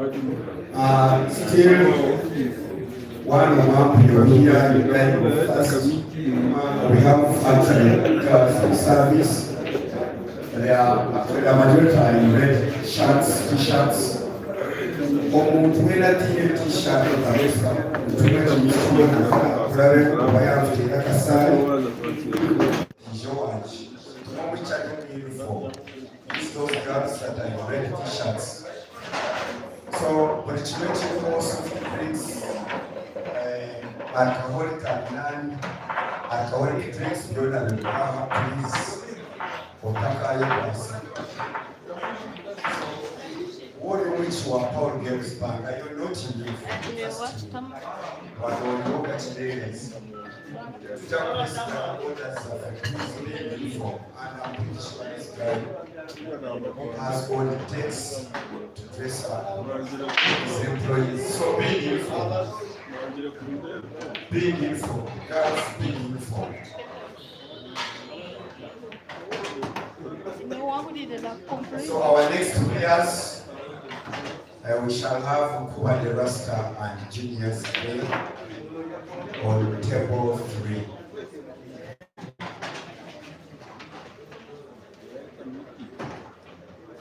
Still, one month you're here, you guys go first. We have actually service. There are the majority are in red shirts, t-shirts. Omuntu wena tiye t-shirt kabisa. Tumeka mishuro na kulale kubaya mtenda kasari. George, which are looking uniform. It's those girls that are in red t-shirts. So, but it's not also drinks, alcoholic and non-alcoholic drinks, please. What which were Paul Games Bank? I don't know to you. But on look at ladies. And I'm pretty sure this guy has all it takes to dress up his employees. So big info. Big info. Girls, big info. So our next two players, we shall have Kuba the Rasta and Genius A on table 3.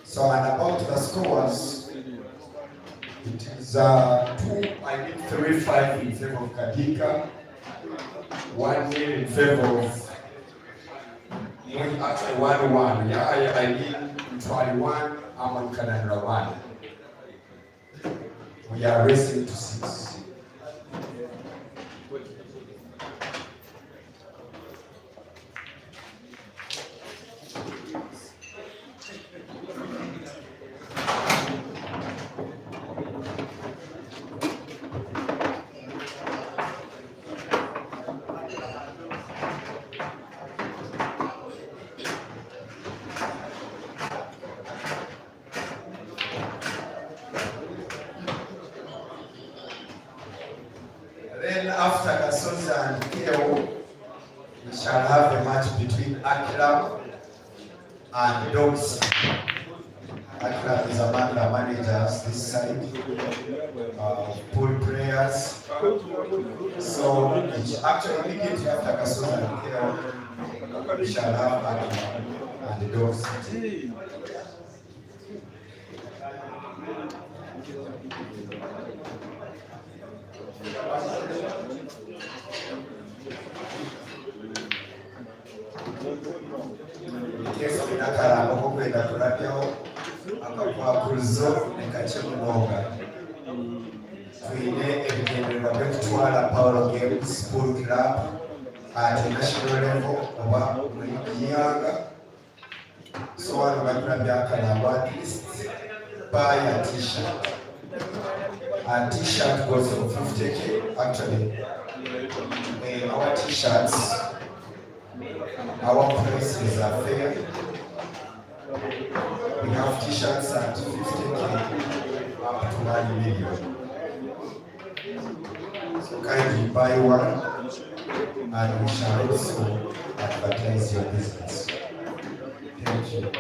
So and about the scores, it is 3-5 in favor of Kadika, 1-0 in favor of actually 1-1. Yeah, I mean 21, Aman Kanandra 1. We are racing to 6. Then after Kasozi and Theo, we shall have a match between Akila and Dogs. Akila is among the managers this side, pool players. So actually immediately after Kasozi and Theo, we shall have Akila and the Dogs. Yesu inakaramba ko kwenda turabyaho akakwakuzo nekachemunonga twine ebigendererwa byo kutwala Paulo Games Pool Club at national level oba muyanga so wano baturabya akalamba at least buy a t-shirt. A t-shirt goes for 50k actually. Our t-shirts, our prices are fair. We have t-shirts at 50k up to 1 million. So kindly buy one and we shall also advertise your business. Thank you.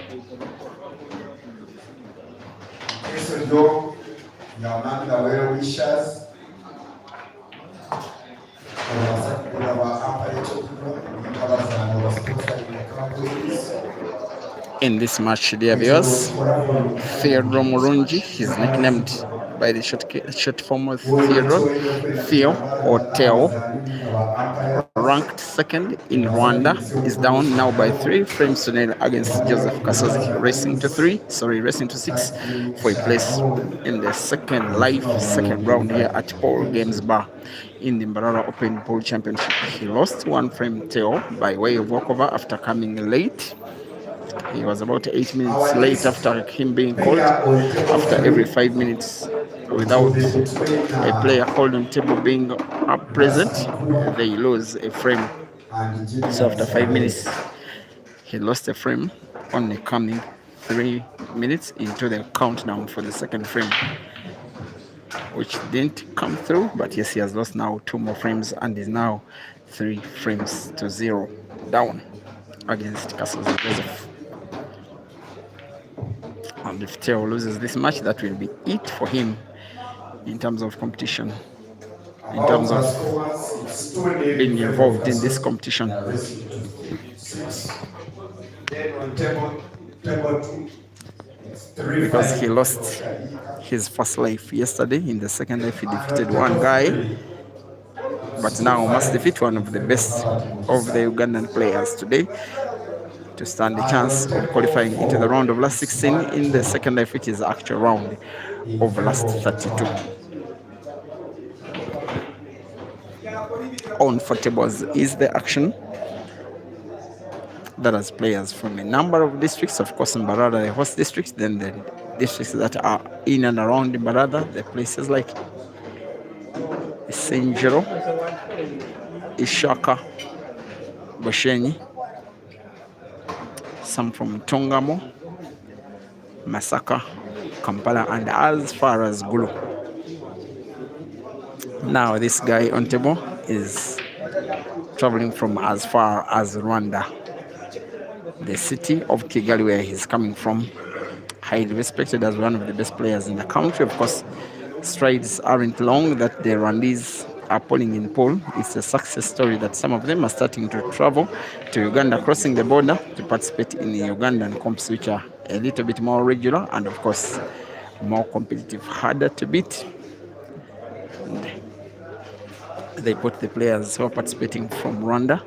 Okay, so though you are among the well wishers, in this match, dear viewers, Theo Murungi, he's nicknamed by the short form of Theo or Theo, ranked second in Rwanda, is down now by 3 frames to nil against Joseph Kasozi, racing to 6 for a place in the second round here at Paul Games Bar in the MBARARA Open Pool Championship. He lost 1 frame Theo by way of walkover after coming late. He was about 8 minutes late after him being called. After every 5 minutes without a player called on table being present, they lose a frame. So after 5 minutes, he lost a frame, only coming 3 minutes into the countdown for the second frame, which didn't come through. But yes, he has lost now 2 more frames and is now 3 frames to 0 down against Kasozi Joseph. And if Theo loses this match, that will be it for him in terms of competition, in terms of being involved in this competition. Then on table 2, because he lost his first life yesterday. In the second life, he defeated one guy, but now must defeat one of the best of the Ugandan players today to stand a chance of qualifying into the round of last 16 in the second life, which is the actual round of last 32. On for tables is the action that has players from a number of districts. Of course, in MBARARA, the host districts, then the districts that are in and around MBARARA, the places like Senjero, Ishaka, Boshenyi, some from Tongamo, Masaka, Kampala, and as far as Gulu. Now this guy on table is traveling from as far as Rwanda, the city of Kigali, where he's coming from. Highly respected as one of the best players in the country. Of course, strides aren't long that the Rwandese are pulling in pole. It's a success story that some of them are starting to travel to Uganda, crossing the border to participate in the Ugandan comps, which are a little bit more regular and, of course, more competitive, harder to beat. And they put the players who are participating from Rwanda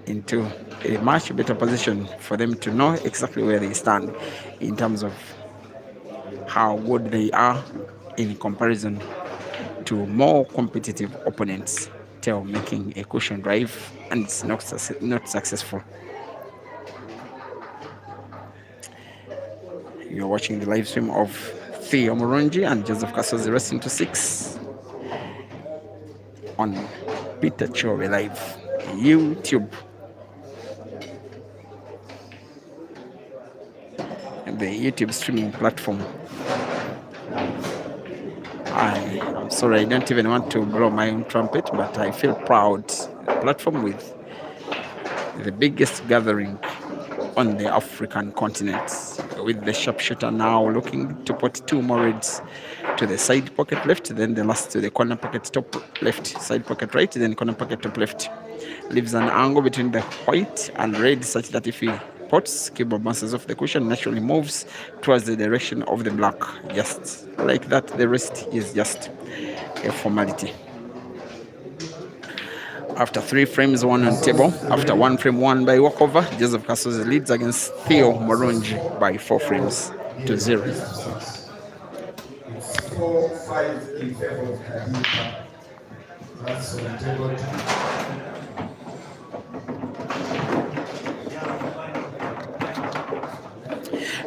into a much better position for them to know exactly where they stand in terms of how good they are in comparison to more competitive opponents. Theo making a cushion drive and it's not successful. You're watching the live stream of Theo Murungi and Joseph Kasozi racing to 6 on Peter Chove Live YouTube. The YouTube streaming platform. I'm sorry, I don't even want to blow my own trumpet, but I feel proud. A platform with the biggest gathering on the African continent, with the sharpshooter now looking to put 2 more reds to the side pocket left, then the last to the corner pocket top left, side pocket right, then corner pocket top left. Leaves an angle between the white and red such that if he pots, keyboard bounces off the cushion, naturally moves towards the direction of the black. Just like that, the rest is just a formality. After 3 frames, 1 on table. After 1 frame, 1 by walkover, Joseph Kasozi leads against Theo Murungi by 4 frames to 0. It's 4-5 in favor of Kadika. That's on table 2.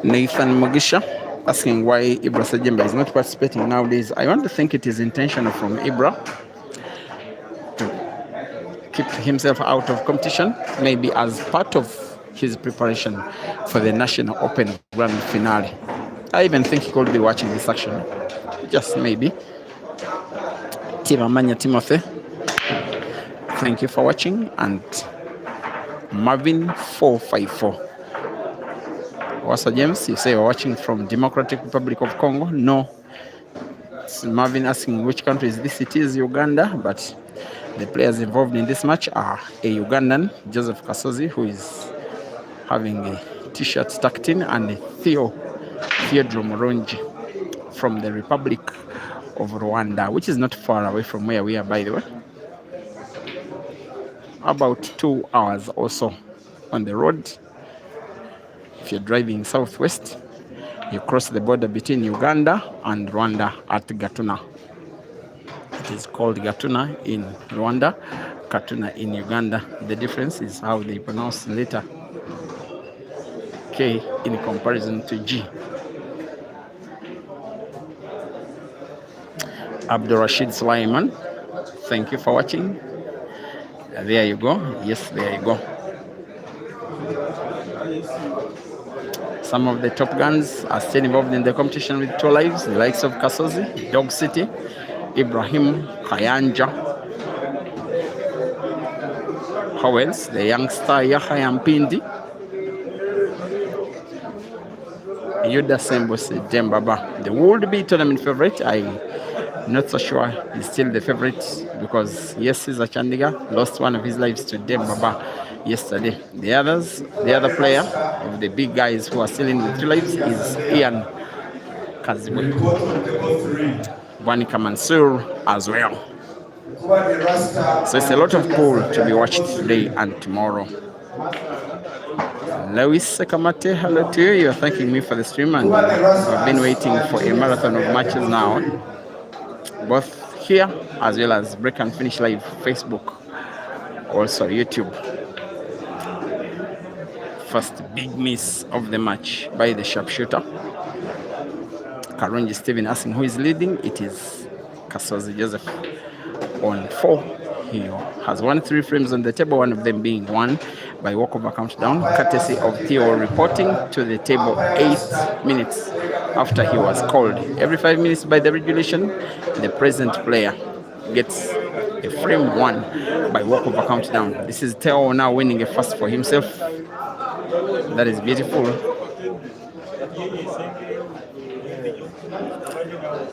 Nathan Mugisha asking why Ibra Sejemba is not participating nowadays. I want to think it is intentional from Ibra to keep himself out of competition, maybe as part of his preparation for the National Open Grand Finale. I even think he could be watching this action, just maybe. Timamanya Timothy, thank you for watching, and Marvin 454. Wasa James, you say you're watching from Democratic Republic of Congo. No, it's Marvin asking which country is this. It is Uganda, but the players involved in this match are a Ugandan, Joseph Kasozi, who is having a t-shirt tucked in, and Theo Murungi from the Republic of Rwanda, which is not far away from where we are, by the way. About 2 hours or so on the road. If you're driving southwest, you cross the border between Uganda and Rwanda at Gatuna. It is called Gatuna in Rwanda, Katuna in Uganda. The difference is how they pronounce the letter K in comparison to G. Abdul Rashid Sulaiman, thank you for watching. There you go. Yes, there you go. Some of the top guns are still involved in the competition with 2 lives, the likes of Kasozi, Dog City, Ibrahim, Kayanja, Howells, the youngster Yahya Mpindi, Yuda Sembus Dembaba, the would-be tournament favorite. I'm not so sure he's still the favorite because yes, he's a Chandigarh, lost one of his lives to Dembaba yesterday. The other player of the big guys who are still in with 3 lives is Ian Kazibwe. Vanika Mansour as well. So it's a lot of pool to be watched today and tomorrow. Lewis Sekamate, hello to you. You're thanking me for the stream, and I've been waiting for a marathon of matches now, both here as well as Break and Finish Live, Facebook, also YouTube. First big miss of the match by the sharpshooter. Karunji Stephen asking who is leading. It is Kasozi Joseph on 4. He has won 3 frames on the table, one of them being won by walkover countdown, courtesy of Theo reporting to the table 8 minutes after he was called. Every 5 minutes by the regulation, the present player gets a frame 1 by walkover countdown. This is Theo now winning a first for himself. That is beautiful.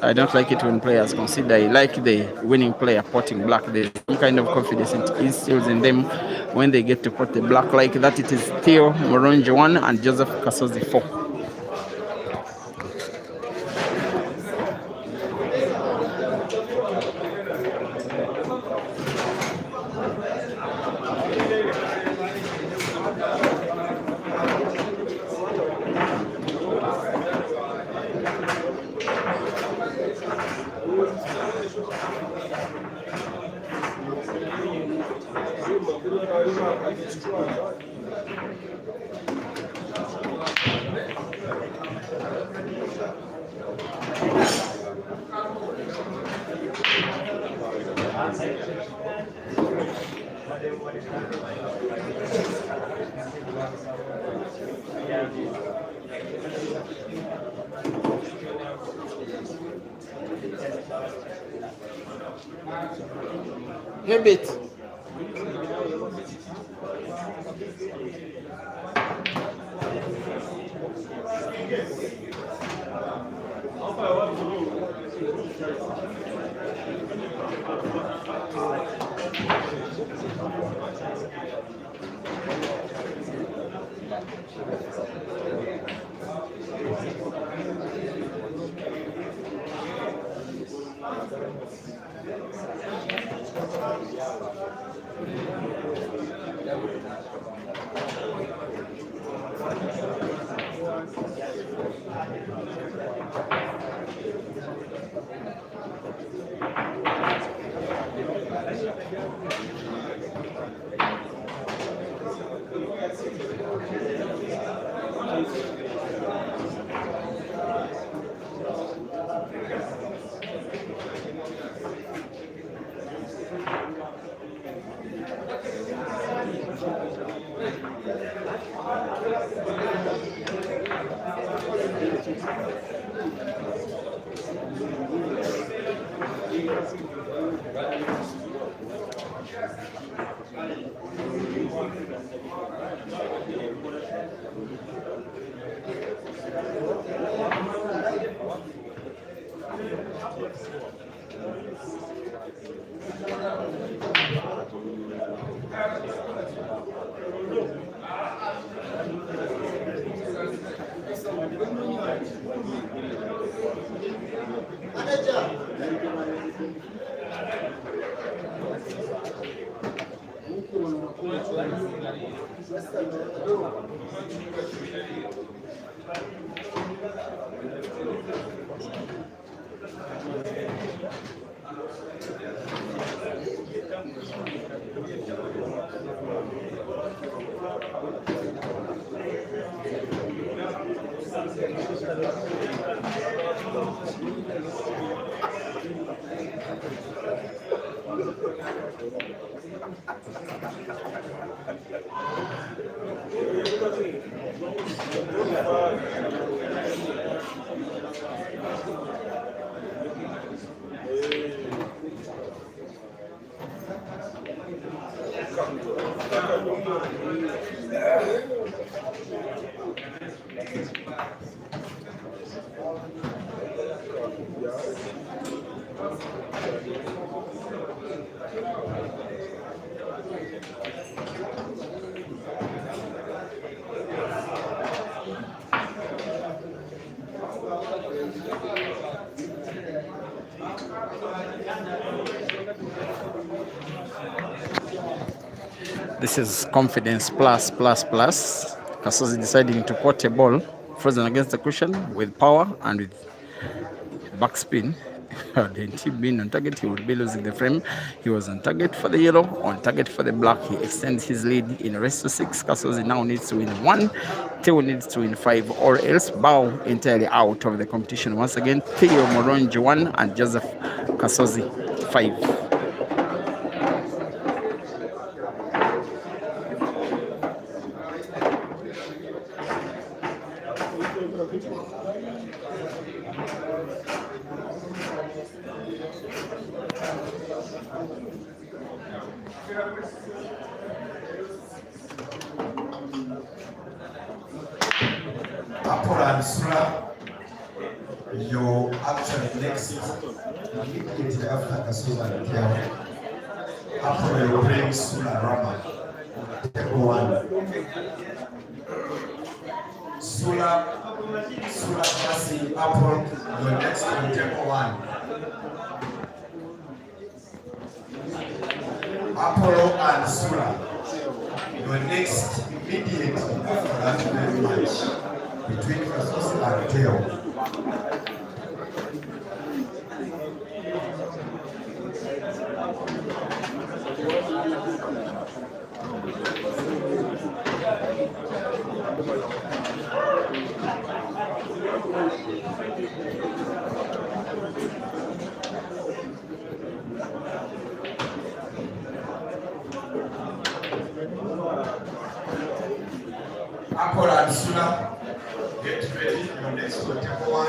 I don't like it when players consider I like the winning player potting black. There's some kind of confidence it instills in them when they get to pot the black like that. It is Theo Murungi 1 and Joseph Kasozi 4. Habit. This is confidence plus plus plus. Kasozi deciding to quote a ball frozen against the cushion with power and with backspin. Had he been on target, he would be losing the frame. He was on target for the yellow, on target for the black. He extends his lead in a race to 6. Kasozi now needs to win 1. Theo needs to win 5, or else bow entirely out of the competition. Once again, Theo Murungi 1 and Joseph Kasozi 5. You're actually next immediately after Kasozi and Theo. After you bring Sula Rama, table 1. Sula passing Apple, you're next on table 1. Apollo and Sula, you're next immediately after that match between Kasozi and Theo. Apple and Sula, get ready, your next to table 1.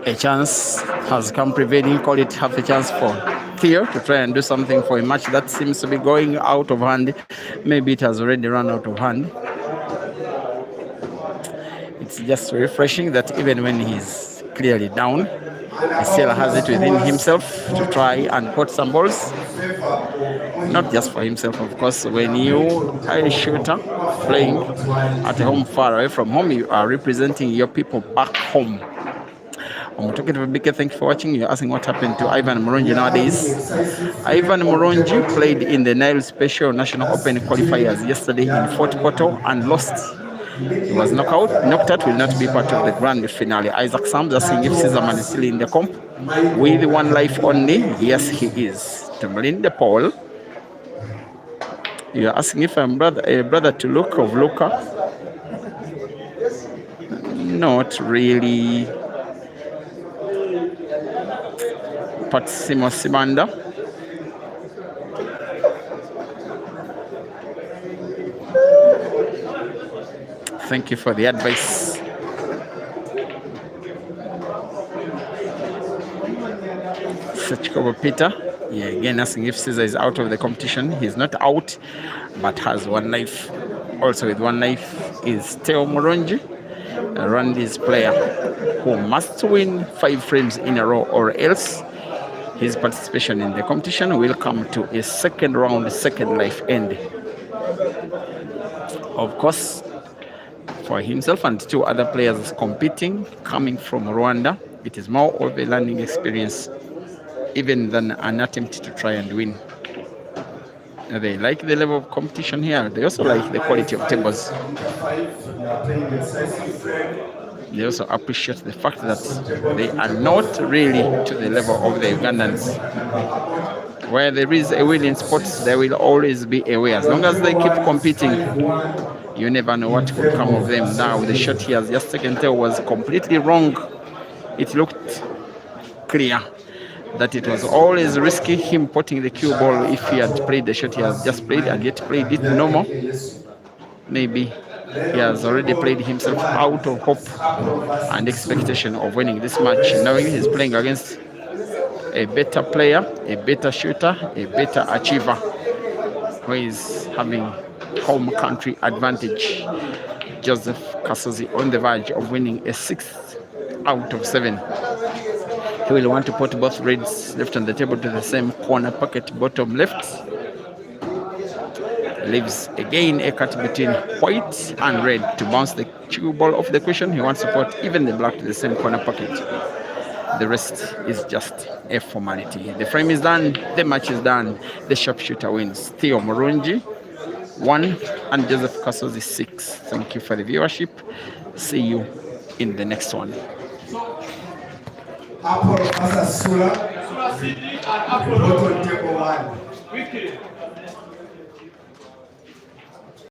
A chance has come prevailing, call it half a chance for Theo to try and do something for a match that seems to be going out of hand. Maybe it has already run out of hand. It's just refreshing that even when he's clearly down, he still has it within himself to try and put some balls. Not just for himself, of course. When you are a shooter playing at a home far away from home, you are representing your people back home. I'm talking to Bike. Thank you for watching. You're asking what happened to Ivan Murungi nowadays. Ivan Murungi played in the Nile Special National Open qualifiers yesterday in Fort Portal and lost. He was knocked out, will not be part of the grand finale. Isaac Sams asking if Caesarman is still in the comp with 1 life only. Yes, he is. Tumbling the pole. You're asking if I'm a brother to Luke of Luca. Not really. Pat Simo Simanda. Thank you for the advice. Sachikobo Peter. Yeah, again asking if Caesar is out of the competition. He's not out, but has 1 life. Also with 1 life is Theo Murungi, a Randy's player who must win 5 frames in a row, or else his participation in the competition will come to a second round, second life end. Of course, for himself and 2 other players competing, coming from Rwanda, it is more of a learning experience even than an attempt to try and win. They like the level of competition here. They also like the quality of tables. They also appreciate the fact that they are not really to the level of the Ugandans. Where there is a winning spot, there will always be a way. As long as they keep competing, you never know what could come of them. Now, the shot he has just taken there was completely wrong. It looked clear that it was always risky him putting the cue ball if he had played the shot he has just played and yet played it normal. Maybe he has already played himself out of hope and expectation of winning this match, knowing he's playing against a better player, a better shooter, a better achiever, who is having home country advantage. Joseph Kasozi on the verge of winning a 6th out of 7. He will want to put both reds left on the table to the same corner pocket, bottom left. Leaves again a cut between white and red to bounce the cue ball off the cushion. He wants to put even the black to the same corner pocket. The rest is just a formality. The frame is done, the match is done, the sharpshooter wins. Theo Murungi 1 and Joseph Kasozi 6. Thank you for the viewership. See you in the next one. Apple Asasula, Apple Table 1.